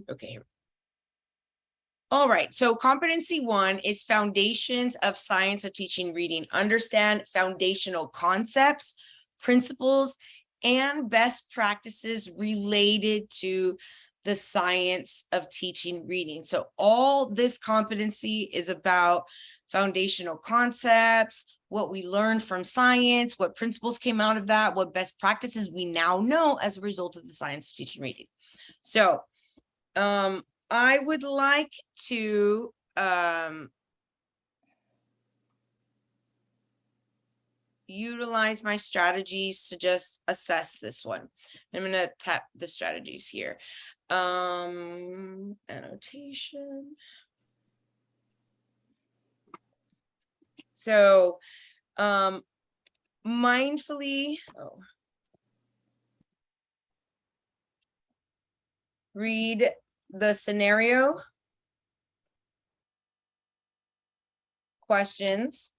Okay. All right, so competency 1 is foundations of science of teaching reading. Understand foundational concepts, principles, and best practices related to the science of teaching reading. So all this competency is about foundational concepts, what we learned from science, what principles came out of that, what best practices we now know as a result of the science of teaching reading. So, I would like to utilize my strategies to just assess this one. I'm going to tap the strategies here. Annotation. So, mindfully, read the scenario, questions,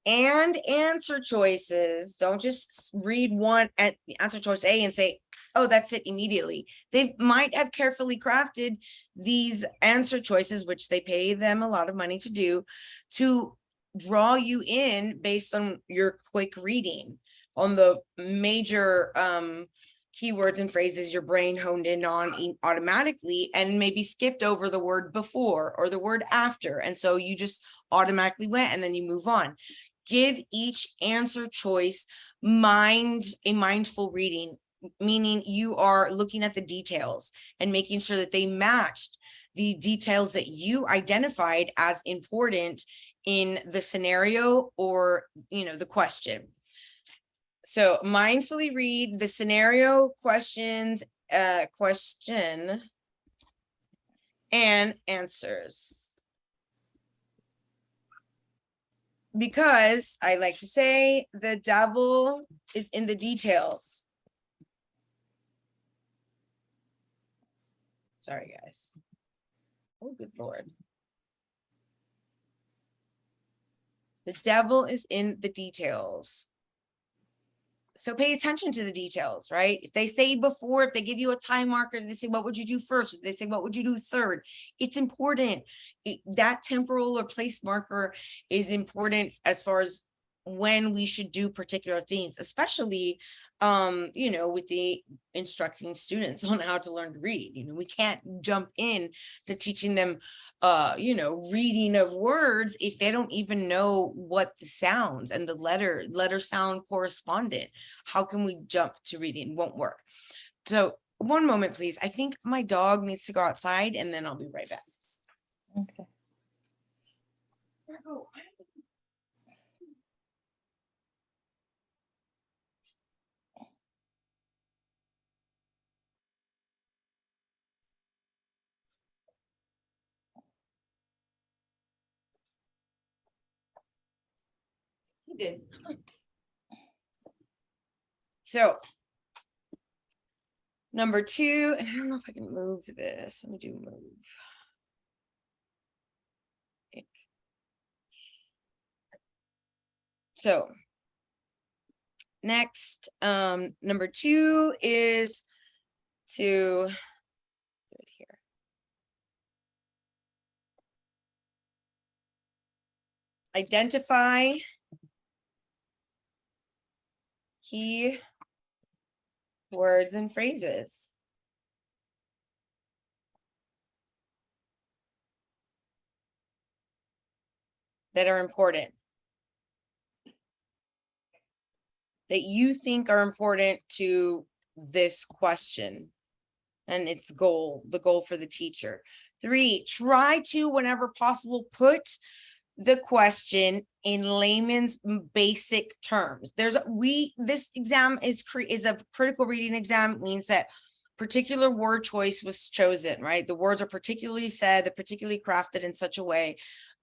and answer choices. Don't just read one at the answer choice A and say, oh, that's it immediately. They might have carefully crafted these answer choices, which they pay them a lot of money to do, to draw you in based on your quick reading on the major keywords and phrases your brain honed in on automatically, and maybe skipped over the word before or the word after. And so you just automatically went and then you move on. Give each answer choice a mindful reading, meaning you are looking at the details and making sure that they matched the details that you identified as important in the scenario or, the question. So mindfully read the scenario, questions, question, and answers. Because I like to say the devil is in the details. Sorry, guys. Oh, good Lord. The devil is in the details. So pay attention to the details, right? If they say before, if they give you a time marker, they say, what would you do first? If they say, what would you do third? It's important. That temporal or place marker is important as far as when we should do particular things, especially, with the instructing students on how to learn to read. We can't jump in to teaching them, reading of words if they don't even know what the sounds and the letter sound correspondent. How can we jump to reading? It won't work. So one moment, please. I think my dog needs to go outside and then I'll be right back. Okay. He did. So number 2, and I don't know if I can move this. Let me do move. So next, number 2 is to do it here. Identify key words and phrases that are important, that you think are important to this question and its goal, the goal for the teacher. 3, try to, whenever possible, put the question in layman's basic terms. This exam is a critical reading exam. It means that particular word choice was chosen, right? The words are particularly said, they're particularly crafted in such a way.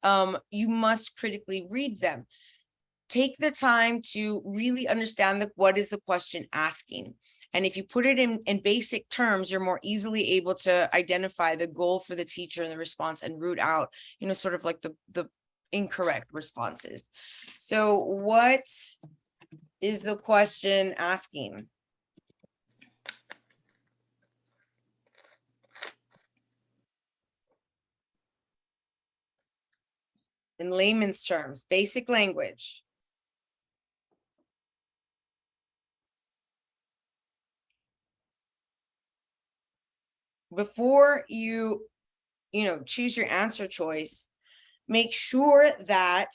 You must critically read them. Take the time to really understand what is the question asking. And if you put it in basic terms, you're more easily able to identify the goal for the teacher and the response and root out, sort of like the incorrect responses. So what is the question asking? in layman's terms, basic language. Before you choose your answer choice, make sure that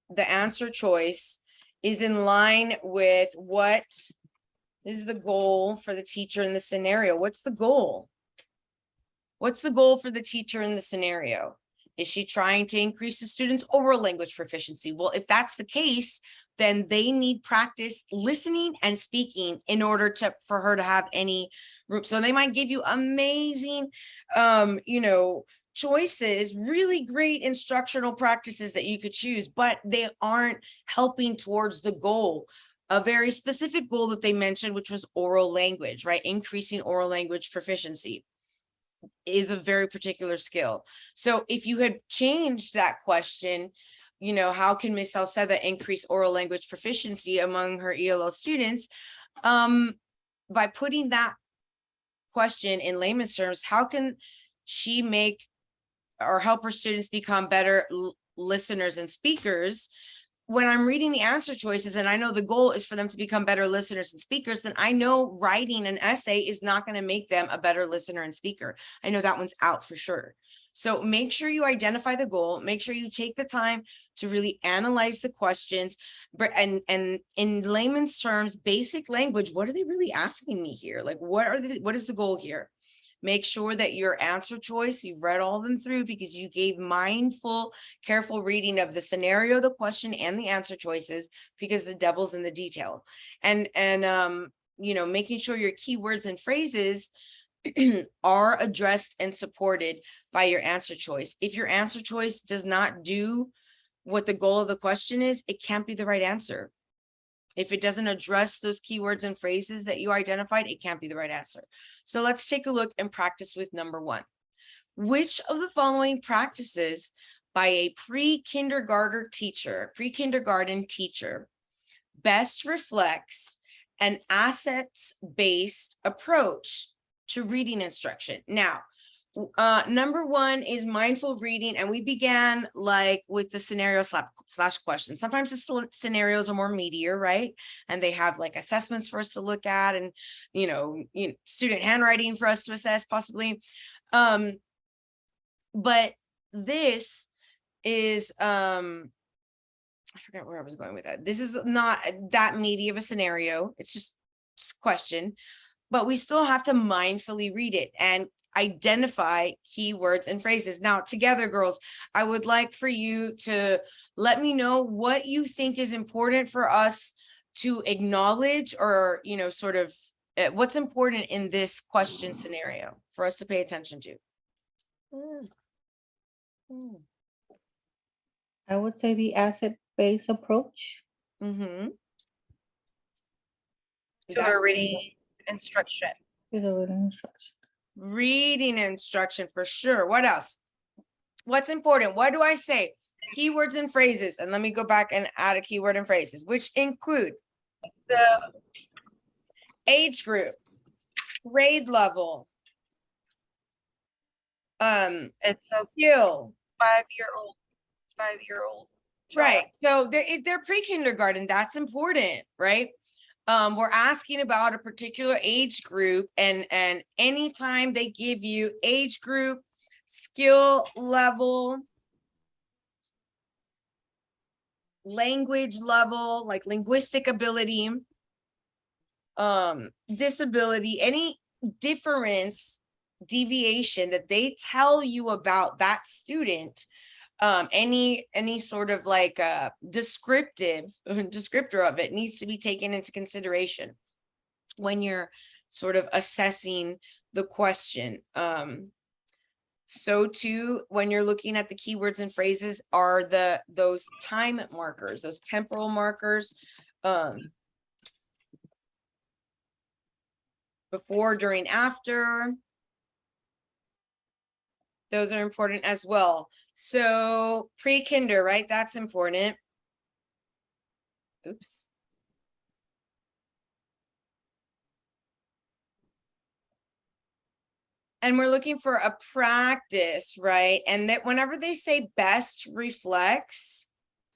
the answer choice is in line with what is the goal for the teacher in the scenario. What's the goal? What's the goal for the teacher in the scenario? Is she trying to increase the student's overall language proficiency? Well, if that's the case, then they need practice listening and speaking in order for her to have any room. So they might give you amazing, choices, really great instructional practices that you could choose, but they aren't helping towards the goal. A very specific goal that they mentioned, which was oral language, right? Increasing oral language proficiency is a very particular skill. So if you had changed that question, how can Miss Salceda increase oral language proficiency among her ELL students? By putting that question in layman's terms, how can she make or help her students become better listeners and speakers? When I'm reading the answer choices and I know the goal is for them to become better listeners and speakers, then I know writing an essay is not going to make them a better listener and speaker. I know that one's out for sure. So make sure you identify the goal, make sure you take the time to really analyze the questions, and in layman's terms, basic language, what are they really asking me here? Like, what is the goal here? Make sure that your answer choice, you've read all of them through because you gave mindful, careful reading of the scenario, the question, and the answer choices, because the devil's in the detail. And making sure your keywords and phrases are addressed and supported by your answer choice. If your answer choice does not do what the goal of the question is, it can't be the right answer. If it doesn't address those keywords and phrases that you identified, it can't be the right answer. So let's take a look and practice with number 1. Which of the following practices by a pre-kindergarten teacher best reflects an assets-based approach to reading instruction? Now, number 1 is mindful reading, and we began like with the scenario slash question. Sometimes the scenarios are more meatier, right? And they have like assessments for us to look at, and student handwriting for us to assess possibly. But this is I forgot where I was going with that. This is not that meaty of a scenario. It's just question, but we still have to mindfully read it and identify keywords and phrases. Now, together, girls, I would like for you to let me know what you think is important for us to acknowledge, or, sort of what's important in this question scenario for us to pay attention to. I would say the asset-based approach. Mm-hmm. To a reading instruction. To the reading instruction. Reading instruction for sure. What else? What's important? What do I say? Keywords and phrases. And let me go back and add a keyword and phrases, which include The age group, grade level, it's a skill. 5-year-old. Right. So they're pre-kindergarten. That's important, right? We're asking about a particular age group, and anytime they give you age group, skill level, language level, like linguistic ability, disability, any difference, deviation that they tell you about that student, any sort of like descriptor of it needs to be taken into consideration when you're sort of assessing the question. So too, when you're looking at the keywords and phrases, are those time markers, those temporal markers, before, during, after. Those are important as well. So pre-kinder, right? That's important. Oops. And we're looking for a practice, right? And that whenever they say best reflects,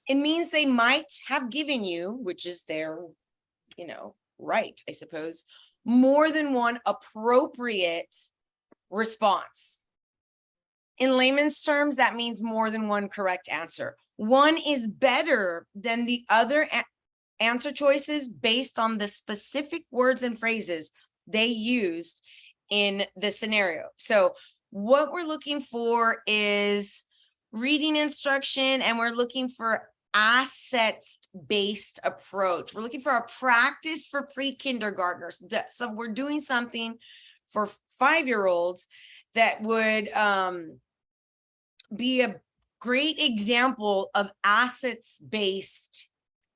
it means they might have given you, which is their, right, I suppose, more than one appropriate response. In layman's terms, that means more than one correct answer. One is better than the other answer choices based on the specific words and phrases they used in the scenario. So what we're looking for is reading instruction, and we're looking for asset-based approach. We're looking for a practice for pre-kindergartners. So we're doing something for 5-year-olds that would be a great example of assets-based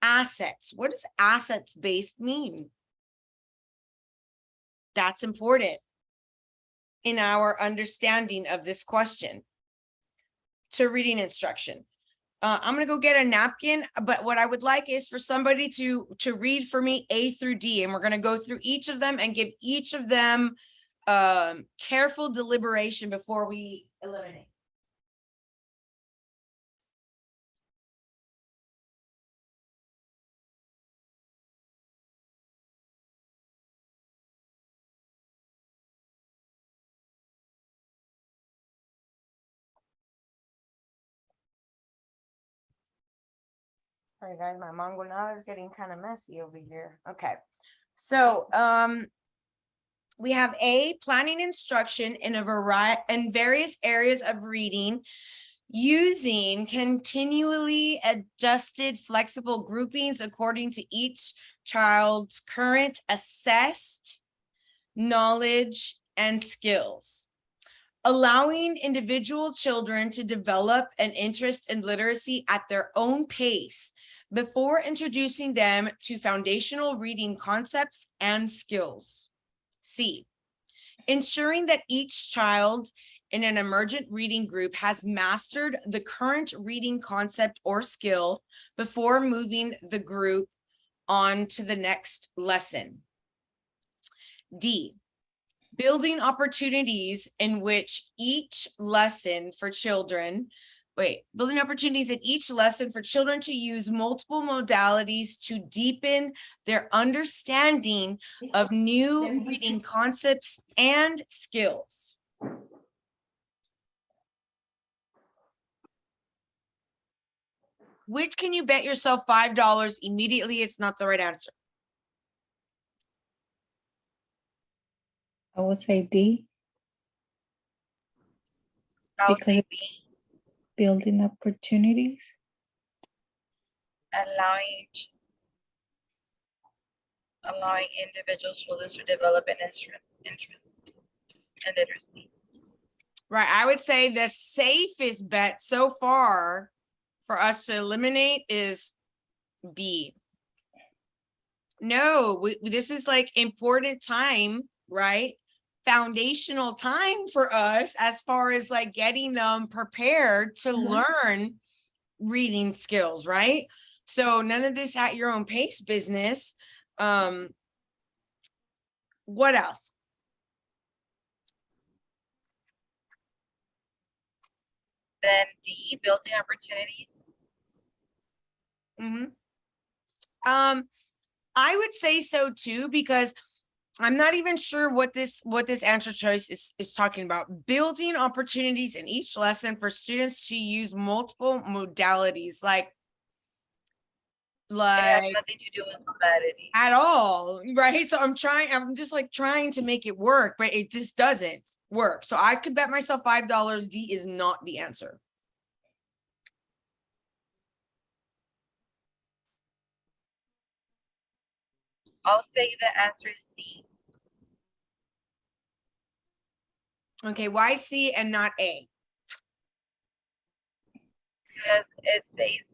assets. What does assets-based mean? That's important in our understanding of this question. To reading instruction. I'm gonna go get a napkin, but what I would like is for somebody to read for me A through D, and we're gonna go through each of them and give each of them careful deliberation before we eliminate. All right, guys, my mango now is getting kind of messy over here. Okay, so we have A, planning instruction in various areas of reading using continually adjusted flexible groupings according to each child's current assessed knowledge and skills. Allowing individual children to develop an interest in literacy at their own pace before introducing them to foundational reading concepts and skills. C, ensuring that each child in an emergent reading group has mastered the current reading concept or skill before moving the group on to the next lesson. D, building opportunities in which each lesson for children, building opportunities in each lesson for children to use multiple modalities to deepen their understanding of new reading concepts and skills. Which can you bet yourself $5 immediately it's not the right answer? I would say D, I would Because say it- B, building opportunities. allowing individual children to develop an interest in literacy. Right, I would say the safest bet so far for us to eliminate is B. No, this is like important time, right? Foundational time for us as far as like getting them prepared to learn reading skills, right? So none of this at your own pace business. What else? Then D, building opportunities. I would say so too, because I'm not even sure what this answer choice is talking about. Building opportunities in each lesson for students to use multiple modalities, like It has nothing to do with modality. at all, right? So I'm just like trying to make it work, but it just doesn't work. So I could bet myself $5 D is not the answer. I'll say the answer is C. Okay, why C and not A? Because it says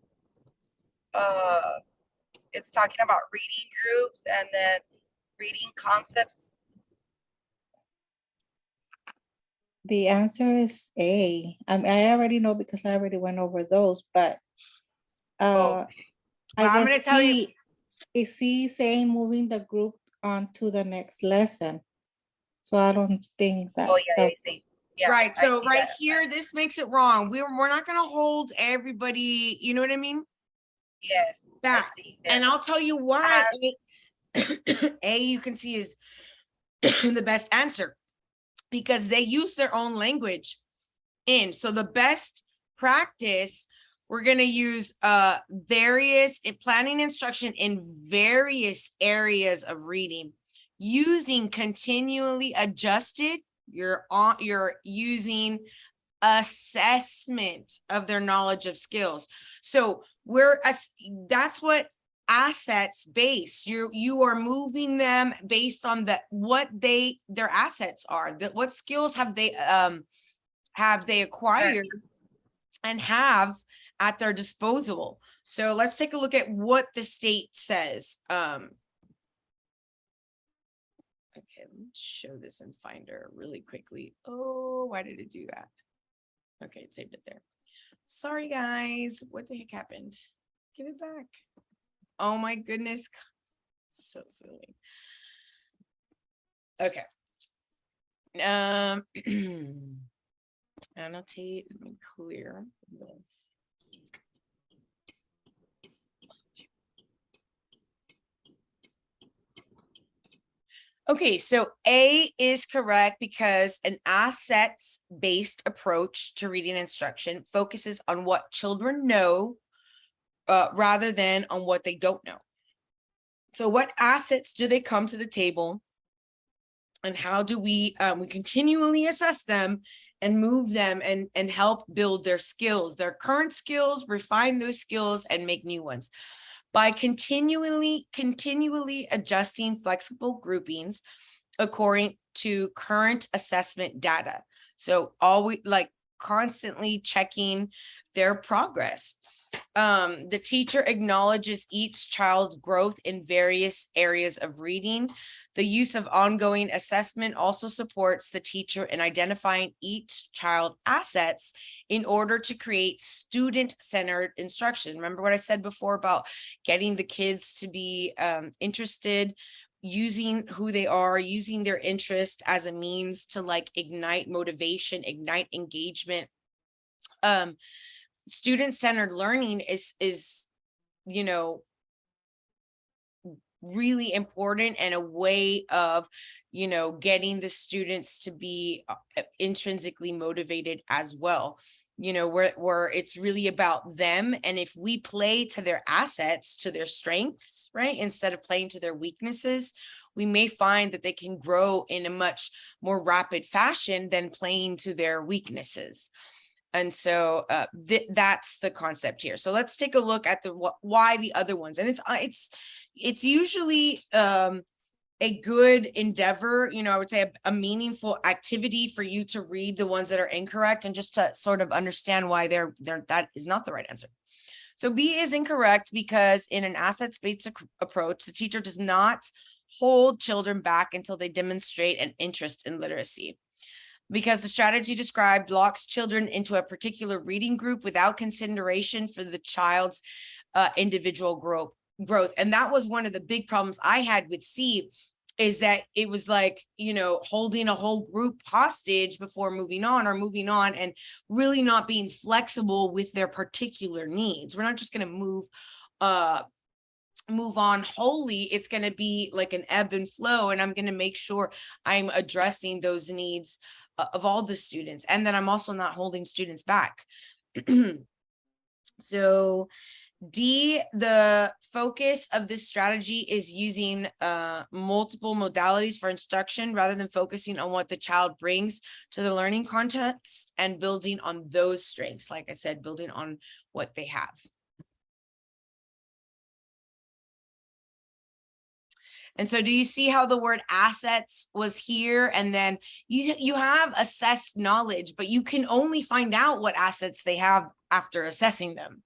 it's talking about reading groups and then reading concepts. The answer is A. I already know because I already went over those, but Okay. Well, I I'm guess gonna tell you- is C saying moving the group on to the next lesson. So I don't think that. Oh, yeah, I that- see. Yeah, Right, I so see right that. here, this makes it wrong. We're not gonna hold everybody, you know what I mean? Yes, I Back. see there. And I'll tell you why. A, you can see is the best answer because they use their own language in. So the best practice, we're going to use various planning instruction in various areas of reading using continually adjusted. You're using assessment of their knowledge of skills. So that's what assets based. You are moving them based on what their assets are, that what skills have they acquired and have at their disposal. So let's take a look at what the state says. Okay, let me show this in Finder really quickly. Oh, why did it do that? Okay, it saved it there. Sorry, guys. What the heck happened? Give it back. Oh my goodness. So silly. Okay. Annotate and clear this. Okay, so A is correct because an assets-based approach to reading instruction focuses on what children know rather than on what they don't know. So what assets do they come to the table and how do we continually assess them and move them and help build their skills, their current skills, refine those skills and make new ones by continually adjusting flexible groupings according to current assessment data. So always constantly checking their progress. The teacher acknowledges each child's growth in various areas of reading. The use of ongoing assessment also supports the teacher in identifying each child assets in order to create student-centered instruction. Remember what I said before about getting the kids to be interested, using who they are, using their interest as a means to ignite motivation, ignite engagement. Student-centered learning is really important and a way of getting the students to be intrinsically motivated as well, where it's really about them. And if we play to their assets, to their strengths, right, instead of playing to their weaknesses, we may find that they can grow in a much more rapid fashion than playing to their weaknesses. And so that's the concept here. So let's take a look at why the other ones. And it's usually a good endeavor, I would say a meaningful activity for you to read the ones that are incorrect and just to sort of understand why that is not the right answer. So B is incorrect because in an assets-based approach, the teacher does not hold children back until they demonstrate an interest in literacy. Because the strategy described locks children into a particular reading group without consideration for the child's individual growth. And that was one of the big problems I had with C, is that it was holding a whole group hostage before moving on and really not being flexible with their particular needs. We're not just going to move on wholly. It's going to be like an ebb and flow, and I'm going to make sure I'm addressing those needs of all the students, and that I'm also not holding students back. So D, the focus of this strategy is using multiple modalities for instruction rather than focusing on what the child brings to the learning context and building on those strengths. Like I said, building on what they have. And so do you see how the word assets was here? And then you have assessed knowledge, but you can only find out what assets they have after assessing them.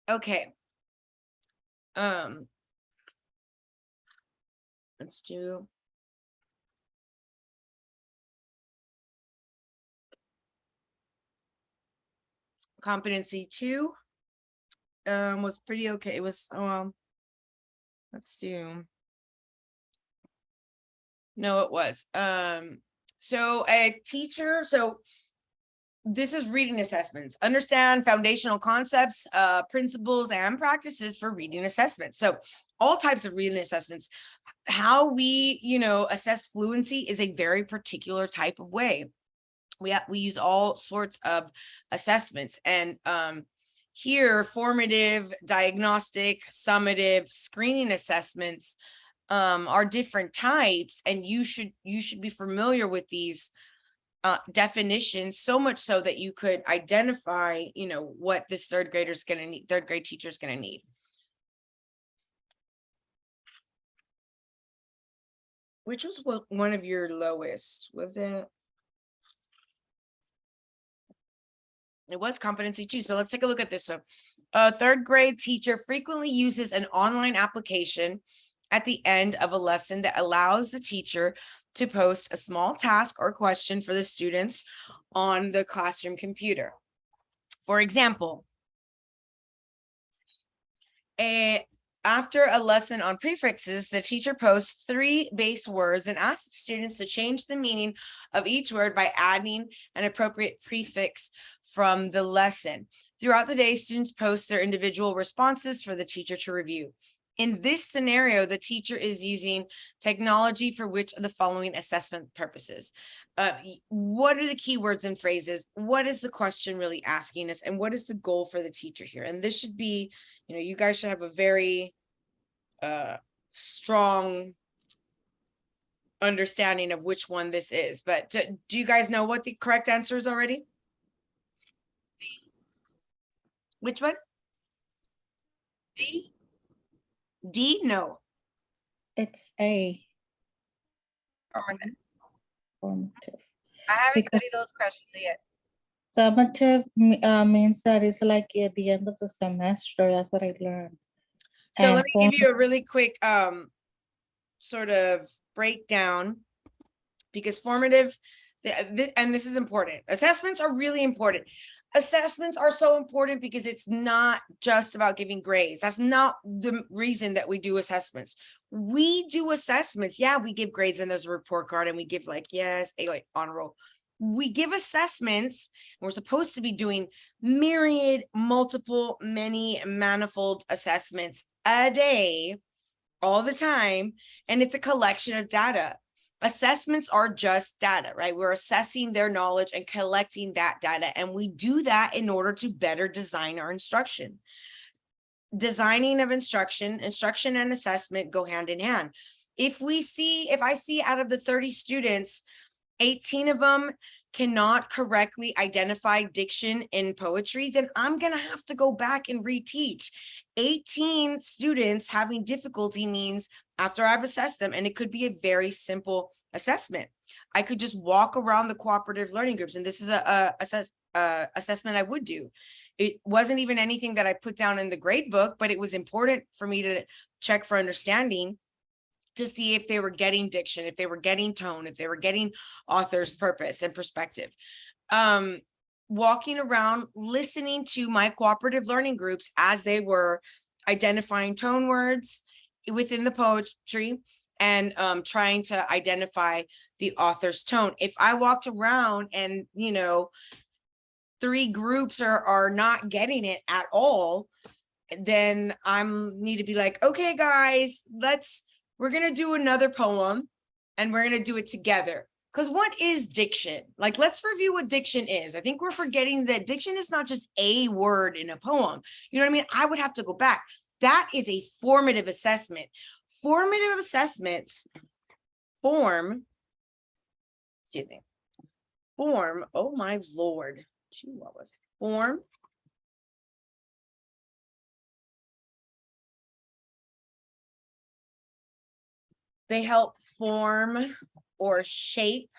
Okay. Let's do competency 2. was pretty okay. It was, let's do. No, it was. So a teacher, so this is reading assessments. Understand foundational concepts, principles, and practices for reading assessments. So all types of reading assessments. How we, assess fluency is a very particular type of way. We use all sorts of assessments, and here formative, diagnostic, summative, screening assessments are different types, and you should be familiar with these definitions, so much so that you could identify, what this third grade teacher is going to need. Which was one of your lowest, was it? It was competency too. So let's take a look at this. So a third grade teacher frequently uses an online application at the end of a lesson that allows the teacher to post a small task or question for the students on the classroom computer. For example, after a lesson on prefixes, the teacher posts 3 base words and asks the students to change the meaning of each word by adding an appropriate prefix from the lesson. Throughout the day, students post their individual responses for the teacher to review. In this scenario, the teacher is using technology for which of the following assessment purposes? What are the keywords and phrases? What is the question really asking us? And what is the goal for the teacher here? And this should be, you guys should have a very strong understanding of which one this is. But do you guys know what the correct answer is already? Which one? D? D? No. It's A, Formative. formative. I haven't Because- studied those questions yet. Summative means that it's like at the end of the semester. That's what I learned. So And let me give you a really quick sort of breakdown, because formative, and this is important. Assessments are really important. Assessments are so important because it's not just about giving grades. That's not the reason that we do assessments. We do assessments. Yeah, we give grades and there's a report card and we give like, yes, A, like honor roll. We give assessments. And we're supposed to be doing myriad, multiple, many, manifold assessments a day, all the time. And it's a collection of data. Assessments are just data, right? We're assessing their knowledge and collecting that data. And we do that in order to better design our instruction. Designing of instruction and assessment go hand in hand. If I see out of the 30 students, 18 of them cannot correctly identify diction in poetry, then I'm going to have to go back and reteach. 18 students having difficulty means after I've assessed them, and it could be a very simple assessment. I could just walk around the cooperative learning groups, and this is a assessment I would do. It wasn't even anything that I put down in the grade book, but it was important for me to check for understanding, to see if they were getting diction, if they were getting tone, if they were getting author's purpose and perspective. Walking around, listening to my cooperative learning groups as they were identifying tone words within the poetry and trying to identify the author's tone. If I walked around and, 3 groups are not getting it at all, then I'm need to be like, okay, guys, we're going to do another poem and we're going to do it together. Because what is diction? Like, let's review what diction is. I think we're forgetting that diction is not just a word in a poem. You know what I mean? I would have to go back. That is a formative assessment. Formative assessments form, oh my Lord. Gee, what was it? Form. They help form or shape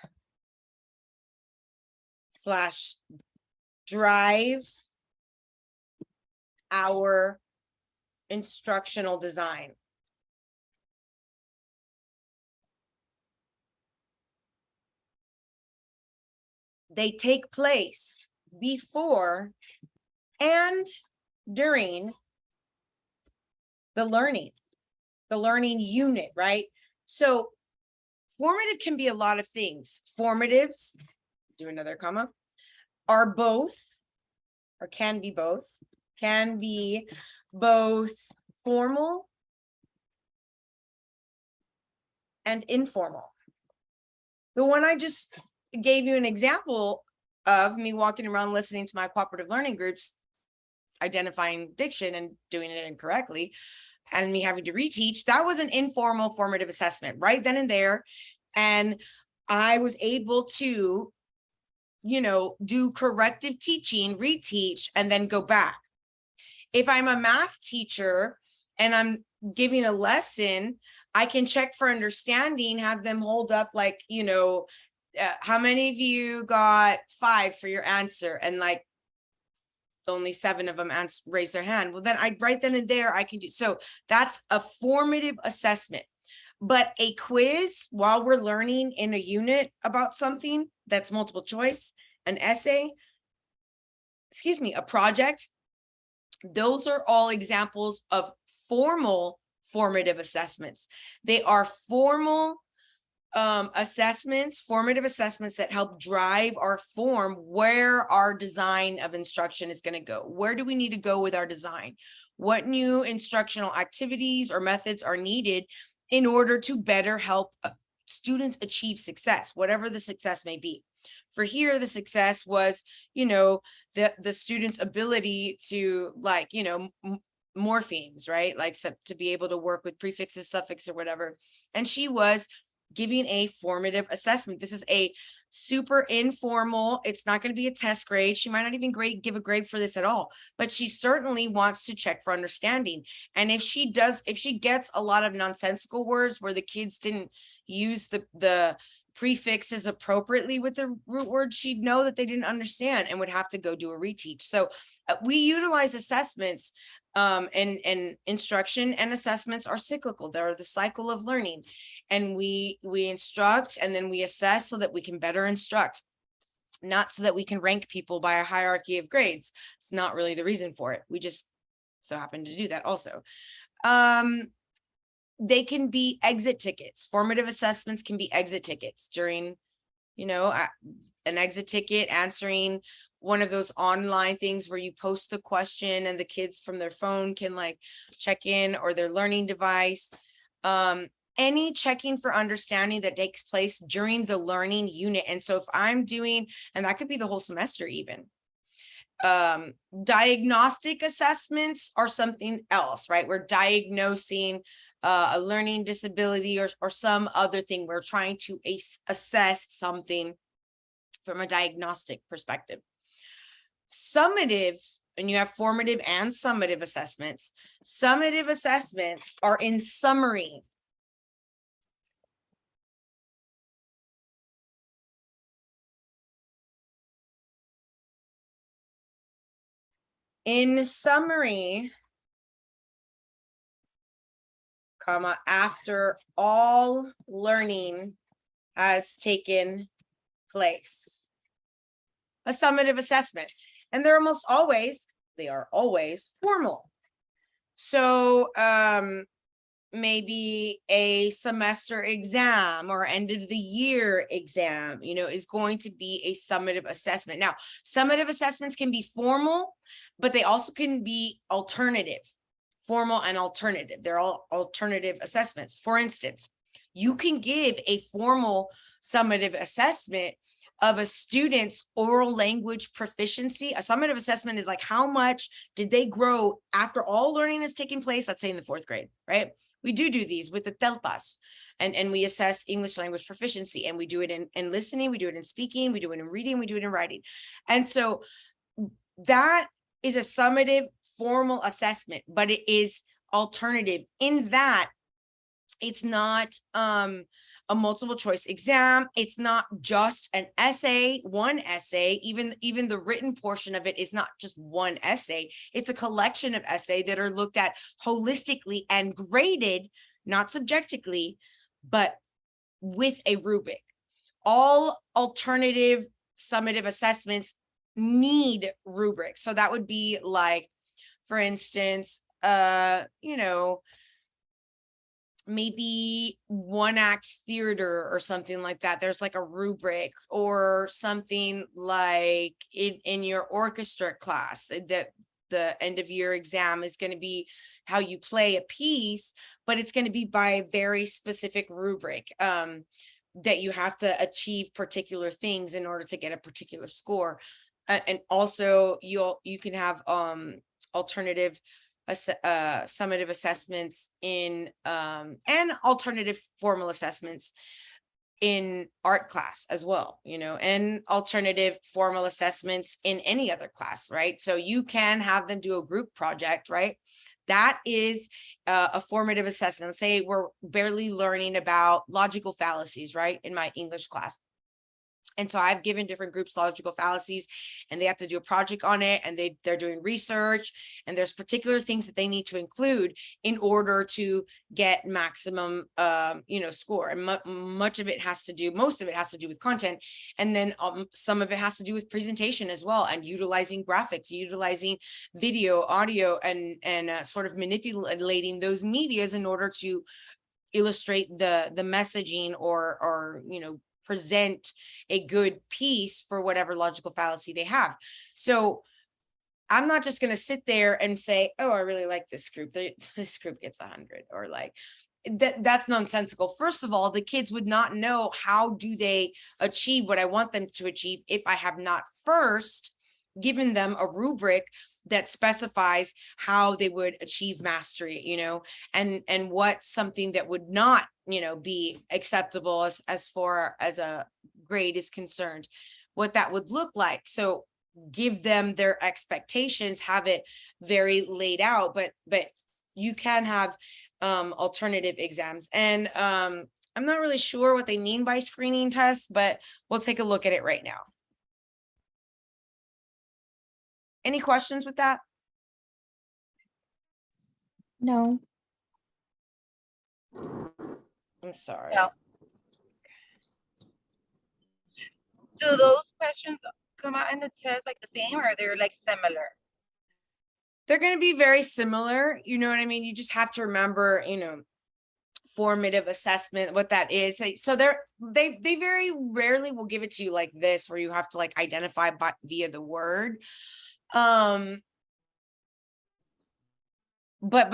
/ drive our instructional design. They take place before and during the learning unit, right? So formative can be a lot of things. Formatives, do another comma, are both, or can be both formal and informal. The one I just gave you an example of, me walking around listening to my cooperative learning groups, identifying diction and doing it incorrectly, and me having to reteach, that was an informal formative assessment right then and there. And I was able to, do corrective teaching, reteach, and then go back. If I'm a math teacher and I'm giving a lesson, I can check for understanding, have them hold up like, how many of you got 5 for your answer? And like only 7 of them raise their hand. Well, then right then and there I can do. So that's a formative assessment. But a quiz while we're learning in a unit about something, that's multiple choice, an essay, a project, those are all examples of formal formative assessments. They are formal assessments, formative assessments that help drive or form where our design of instruction is going to go. Where do we need to go with our design? What new instructional activities or methods are needed in order to better help students achieve success, whatever the success may be. For here, the success was, the student's ability to morphemes, right? Like to be able to work with prefixes, suffixes, or whatever. And she was giving a formative assessment. This is a super informal, it's not going to be a test grade. She might not even give a grade for this at all, but she certainly wants to check for understanding. And if she gets a lot of nonsensical words where the kids didn't use the prefixes appropriately with the root word, she'd know that they didn't understand and would have to go do a reteach. So we utilize assessments and instruction, and assessments are cyclical. They're the cycle of learning, and we instruct and then we assess so that we can better instruct, not so that we can rank people by a hierarchy of grades. It's not really the reason for it. We just so happen to do that also. They can be exit tickets. Formative assessments can be exit tickets during, an exit ticket, answering one of those online things where you post the question and the kids from their phone can check in, or their learning device. Any checking for understanding that takes place during the learning unit. And so if I'm doing, and that could be the whole semester even, diagnostic assessments are something else, right? We're diagnosing a learning disability or some other thing. We're trying to assess something from a diagnostic perspective. Summative, and you have formative and summative assessments. Summative assessments are in summary. In summary, after all learning has taken place. A summative assessment. And they are always formal. So maybe a semester exam or end of the year exam, is going to be a summative assessment. Now, summative assessments can be formal, but they also can be alternative. Formal and alternative. They're all alternative assessments. For instance, you can give a formal summative assessment of a student's oral language proficiency. A summative assessment is like, how much did they grow after all learning has taken place, let's say in the 4th grade, right? We do these with the TELPAs, and we assess English language proficiency, and we do it in listening, we do it in speaking, we do it in reading, we do it in writing. And so that is a summative formal assessment, but it is alternative in that it's not a multiple choice exam. It's not just an essay, one essay. Even the written portion of it is not just one essay. It's a collection of essays that are looked at holistically and graded, not subjectively, but with a rubric. All alternative summative assessments need rubrics. So that would be like, for instance, you know, maybe one act theater or something like that. There's like a rubric, or something like in your orchestra class that the end of year exam is going to be how you play a piece, but it's going to be by a very specific rubric, that you have to achieve particular things in order to get a particular score. And also you can have alternative summative assessments in and alternative formal assessments in art class as well, you know, and alternative formal assessments in any other class, right? So you can have them do a group project, right? That is a formative assessment. Let's say we're barely learning about logical fallacies, right, in my English class. And so I've given different groups logical fallacies, and they have to do a project on it, and they're doing research, and there's particular things that they need to include in order to get maximum you know, score. And much of it has to do, most of it has to do with content, and then some of it has to do with presentation as well, and utilizing graphics, utilizing video, audio, and sort of manipulating those medias in order to illustrate the messaging, or you know, present a good piece for whatever logical fallacy they have. So I'm not just going to sit there and say, oh, I really like this group. This group gets 100, or like that's nonsensical. First of all, the kids would not know how do they achieve what I want them to achieve if I have not first given them a rubric that specifies how they would achieve mastery, you know, and what's something that would not, you know, be acceptable as far as a grade is concerned, what that would look like. So give them their expectations, have it very laid out, but you can have alternative exams. And I'm not really sure what they mean by screening tests, but we'll take a look at it right now. Any questions with that? No. I'm sorry. No. Do those questions come out in the test like the same, or they're like similar? They're going to be very similar. You know what I mean? You just have to remember, you know, formative assessment, what that is. So they very rarely will give it to you like this, where you have to like identify via the word. But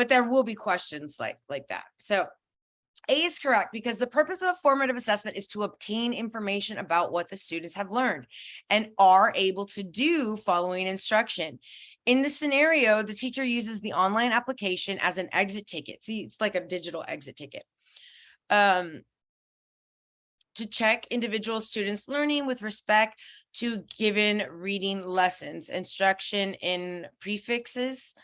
there will be questions like that. So A is correct, because the purpose of a formative assessment is to obtain information about what the students have learned and are able to do following instruction. In this scenario, the teacher uses the online application as an exit ticket. See, it's like a digital exit ticket. To check individual students' learning with respect to given reading lessons, instruction in prefixes.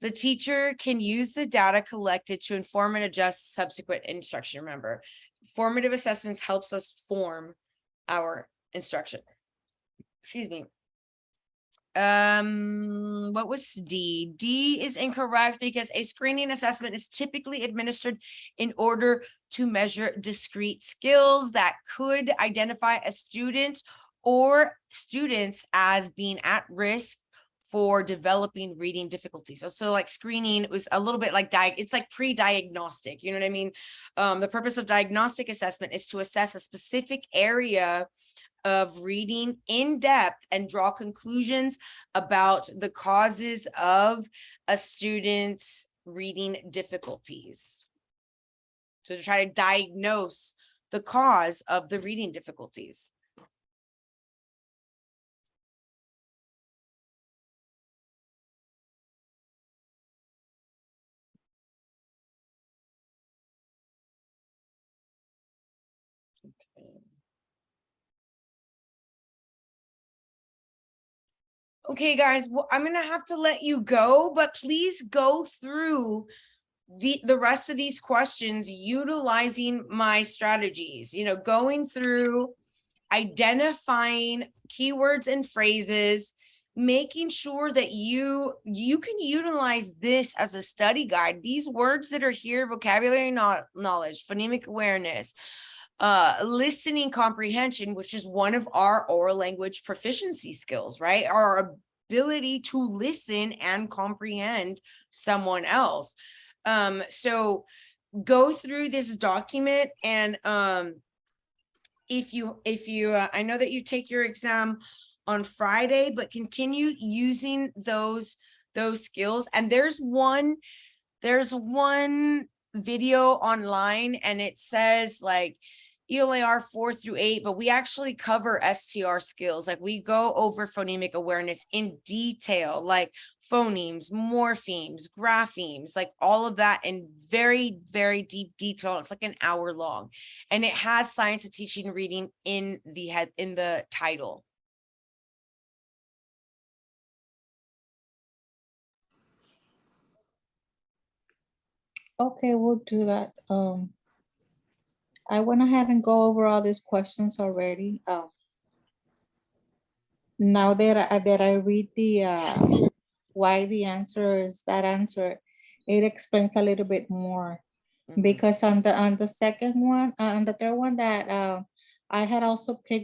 The teacher can use the data collected to inform and adjust subsequent instruction. Remember, formative assessments helps us form our instruction. Excuse me. What was D? D is incorrect, because a screening assessment is typically administered in order to measure discrete skills that could identify a student or students as being at risk for developing reading difficulties. So like screening was a little bit like it's like pre-diagnostic, you know what I mean? The purpose of diagnostic assessment is to assess a specific area of reading in depth and draw conclusions about the causes of a student's reading difficulties. So to try to diagnose the cause of the reading difficulties. Okay, guys, well, I'm gonna have to let you go, but please go through the rest of these questions utilizing my strategies, you know, going through, identifying keywords and phrases, making sure that you can utilize this as a study guide. These words that are here, vocabulary knowledge, phonemic awareness, listening comprehension, which is one of our oral language proficiency skills, right? Our ability to listen and comprehend someone else. So go through this document, and if you I know that you take your exam on Friday, but continue using those skills. And there's one video online, and it says like ELAR 4 through 8, but we actually cover STR skills. Like we go over phonemic awareness in detail, like phonemes, morphemes, graphemes, like all of that in very, very deep detail. It's like an hour long, and it has science of teaching and reading in the title. Okay, we'll do that. I went ahead and go over all these questions already. Now that I read the why the answer is that answer, it explains a little bit more. Mhm. Because on the second one, on the third one that I had also picked